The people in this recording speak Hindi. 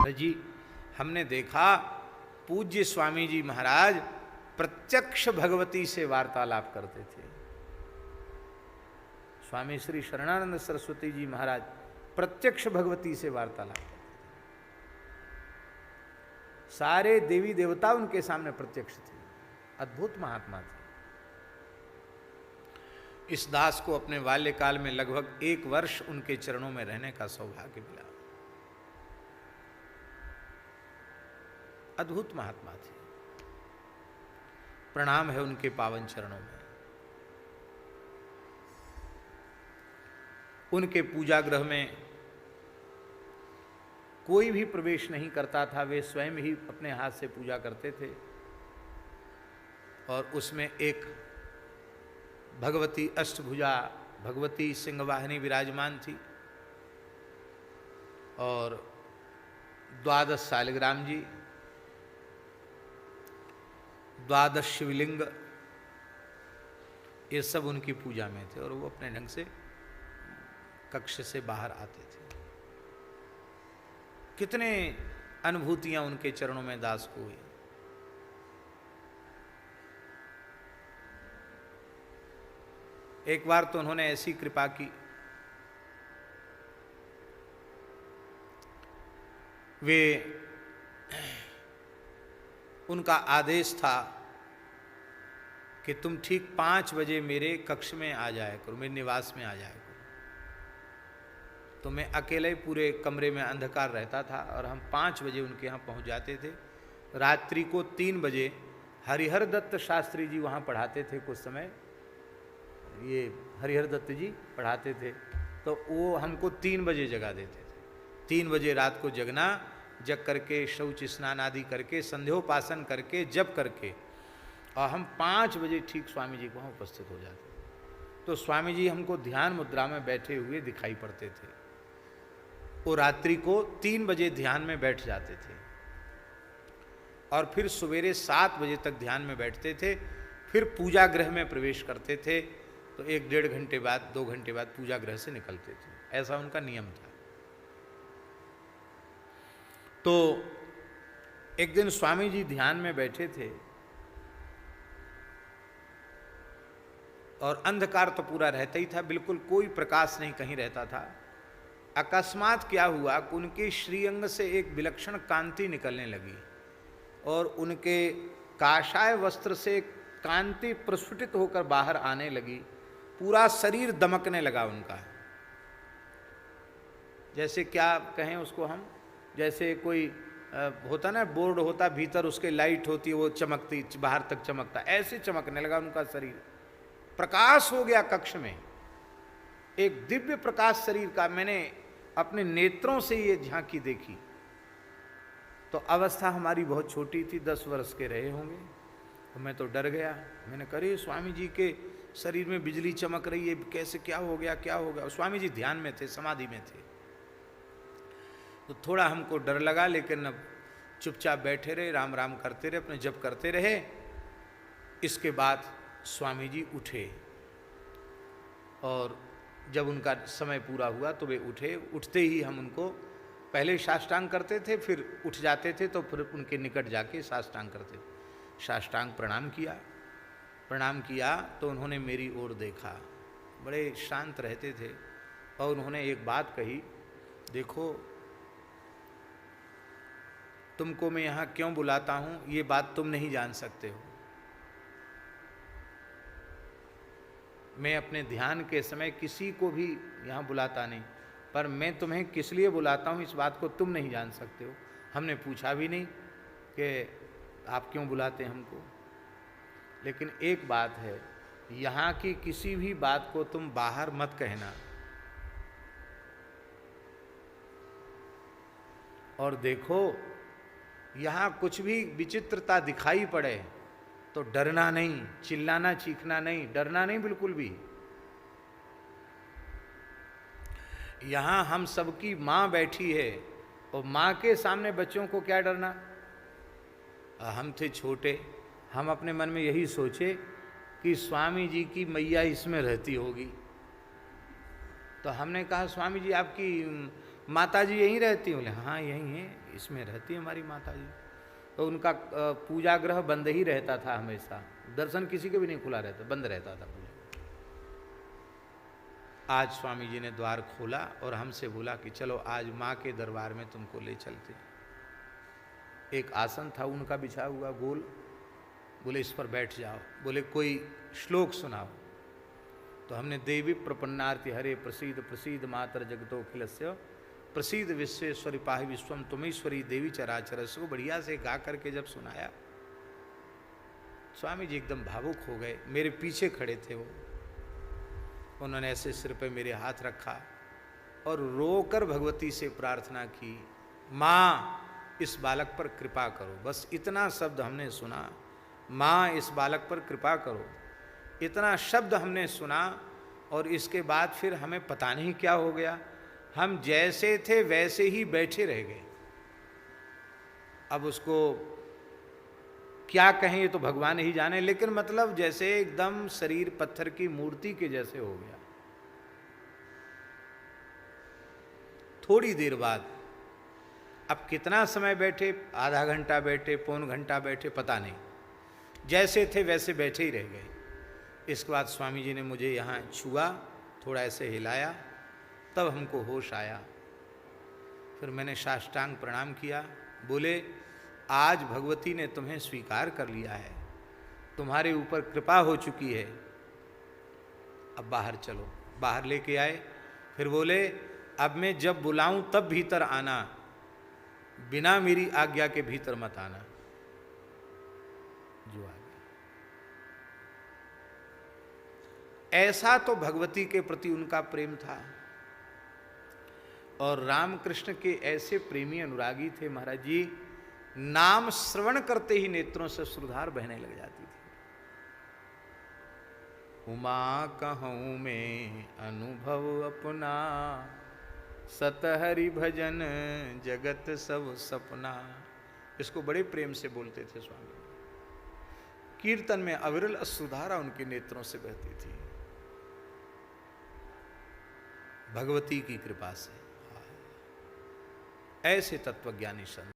जी हमने देखा पूज्य स्वामी जी महाराज प्रत्यक्ष भगवती से वार्तालाप करते थे। स्वामी श्री शरणानंद सरस्वती जी महाराज प्रत्यक्ष भगवती से वार्तालाप करते थे। सारे देवी देवता उनके सामने प्रत्यक्ष थे। अद्भुत महात्मा थे। इस दास को अपने बाल्यकाल में लगभग 1 वर्ष उनके चरणों में रहने का सौभाग्य मिला। अद्भुत महात्मा थे। प्रणाम है उनके पावन चरणों में। उनके पूजा गृह में कोई भी प्रवेश नहीं करता था। वे स्वयं ही अपने हाथ से पूजा करते थे। और उसमें एक भगवती अष्टभुजा भगवती सिंहवाहिनी विराजमान थी और 12 शालिग्राम जी, 12 शिवलिंग, ये सब उनकी पूजा में थे। और वो अपने ढंग से कक्ष से बाहर आते थे। कितने अनुभूतियां उनके चरणों में दास को हुई। एक बार तो उन्होंने ऐसी कृपा की, वे उनका आदेश था कि तुम ठीक 5 बजे मेरे कक्ष में आ जाया करो, मेरे निवास में आ जाया करो। तो मैं अकेले पूरे कमरे में अंधकार रहता था और हम 5 बजे उनके यहाँ पहुँच जाते थे। रात्रि को 3 बजे हरिहर दत्त शास्त्री जी वहाँ पढ़ाते थे। कुछ समय ये हरिहर दत्त जी पढ़ाते थे, तो वो हमको 3 बजे जगा देते थे। 3 बजे रात को जगना, जग करके शौच स्नान आदि करके संध्योपासन करके जप करके, और हम 5 बजे ठीक स्वामी जी को वहाँ उपस्थित हो जाते। तो स्वामी जी हमको ध्यान मुद्रा में बैठे हुए दिखाई पड़ते थे। वो रात्रि को 3 बजे ध्यान में बैठ जाते थे और फिर सवेरे 7 बजे तक ध्यान में बैठते थे। फिर पूजा गृह में प्रवेश करते थे। तो 1-1.5 घंटे बाद, 2 घंटे बाद पूजा गृह से निकलते थे। ऐसा उनका नियम था। तो एक दिन स्वामी जी ध्यान में बैठे थे और अंधकार तो पूरा रहता ही था, बिल्कुल कोई प्रकाश नहीं कहीं रहता था। अकस्मात क्या हुआ कि उनके श्रीअंग से एक विलक्षण कांति निकलने लगी और उनके काषाय वस्त्र से कांति प्रस्फुटित होकर बाहर आने लगी। पूरा शरीर दमकने लगा उनका। जैसे क्या कहें उसको हम, जैसे कोई होता ना, बोर्ड होता, भीतर उसके लाइट होती, वो चमकती, बाहर तक चमकता, ऐसे चमकने लगा उनका शरीर। प्रकाश हो गया कक्ष में, एक दिव्य प्रकाश शरीर का। मैंने अपने नेत्रों से ये झांकी देखी। तो अवस्था हमारी बहुत छोटी थी, 10 वर्ष के रहे होंगे। तो मैं तो डर गया। मैंने कहा अरे स्वामी जी के शरीर में बिजली चमक रही है, कैसे, क्या हो गया, क्या हो गया। स्वामी जी ध्यान में थे, समाधि में थे। तो थोड़ा हमको डर लगा, लेकिन अब चुपचाप बैठे रहे, राम राम करते रहे, अपने जप करते रहे। इसके बाद स्वामी जी उठे और जब उनका समय पूरा हुआ तो वे उठे। उठते ही हम उनको पहले साष्टांग करते थे, फिर उठ जाते थे, तो फिर उनके निकट जाके साष्टांग करते थे। साष्टांग प्रणाम किया। प्रणाम किया तो उन्होंने मेरी ओर देखा। बड़े शांत रहते थे और उन्होंने एक बात कही, देखो तुमको मैं यहाँ क्यों बुलाता हूँ ये बात तुम नहीं जान सकते हो। मैं अपने ध्यान के समय किसी को भी यहाँ बुलाता नहीं, पर मैं तुम्हें किस लिए बुलाता हूँ इस बात को तुम नहीं जान सकते हो। हमने पूछा भी नहीं कि आप क्यों बुलाते हैं हमको। लेकिन एक बात है, यहाँ की किसी भी बात को तुम बाहर मत कहना। और देखो यहाँ कुछ भी विचित्रता दिखाई पड़े तो डरना नहीं, चिल्लाना चीखना नहीं, डरना नहीं बिल्कुल भी। यहाँ हम सबकी माँ बैठी है और माँ के सामने बच्चों को क्या डरना। हम थे छोटे, हम अपने मन में यही सोचे कि स्वामी जी की मैया इसमें रहती होगी। तो हमने कहा स्वामी जी आपकी माता जी यहीं रहती? बोले हाँ यहीं है, इसमें रहती है हमारी माता जी। तो उनका पूजा गृह बंद ही रहता था हमेशा, दर्शन किसी के भी नहीं खुला रहता, बंद रहता था पूजा। आज स्वामी जी ने द्वार खोला और हमसे बोला कि चलो आज माँ के दरबार में तुमको ले चलते। एक आसन था उनका बिछा हुआ गोल, बोले इस पर बैठ जाओ, बोले कोई श्लोक सुनाओ। तो हमने देवी प्रपन्नार्ति हरे प्रसीद प्रसीद मातर जगतोखिलस्य प्रसीद विश्वेश्वरी पाहि विश्वम तुमेश्वरी देवी चराचर, को बढ़िया से गा करके जब सुनाया, स्वामी जी एकदम भावुक हो गए। मेरे पीछे खड़े थे वो, उन्होंने ऐसे सिर पे मेरे हाथ रखा और रोकर भगवती से प्रार्थना की, माँ इस बालक पर कृपा करो। बस इतना शब्द हमने सुना, माँ इस बालक पर कृपा करो, इतना शब्द हमने सुना। और इसके बाद फिर हमें पता नहीं क्या हो गया, हम जैसे थे वैसे ही बैठे रह गए। अब उसको क्या कहें ये तो भगवान ही जाने, लेकिन मतलब जैसे एकदम शरीर पत्थर की मूर्ति के जैसे हो गया। थोड़ी देर बाद, अब कितना समय बैठे, आधा घंटा बैठे, पौन घंटा बैठे, पता नहीं, जैसे थे वैसे बैठे ही रह गए। इसके बाद स्वामी जी ने मुझे यहाँ छुआ, थोड़ा ऐसे हिलाया, तब हमको होश आया। फिर मैंने साष्टांग प्रणाम किया, बोले आज भगवती ने तुम्हें स्वीकार कर लिया है, तुम्हारे ऊपर कृपा हो चुकी है, अब बाहर चलो। बाहर लेके आए, फिर बोले अब मैं जब बुलाऊं तब भीतर आना, बिना मेरी आज्ञा के भीतर मत आना। जो आ गया। ऐसा तो भगवती के प्रति उनका प्रेम था। और रामकृष्ण के ऐसे प्रेमी अनुरागी थे महाराज जी, नाम श्रवण करते ही नेत्रों से श्रुधार बहने लग जाती थी। उमा कहूँ में अनुभव अपना, सतहरि भजन जगत सब सपना। इसको बड़े प्रेम से बोलते थे स्वामी। कीर्तन में अविरल अश्रुधारा उनके नेत्रों से बहती थी, भगवती की कृपा से। ऐसे तत्वज्ञानी संत।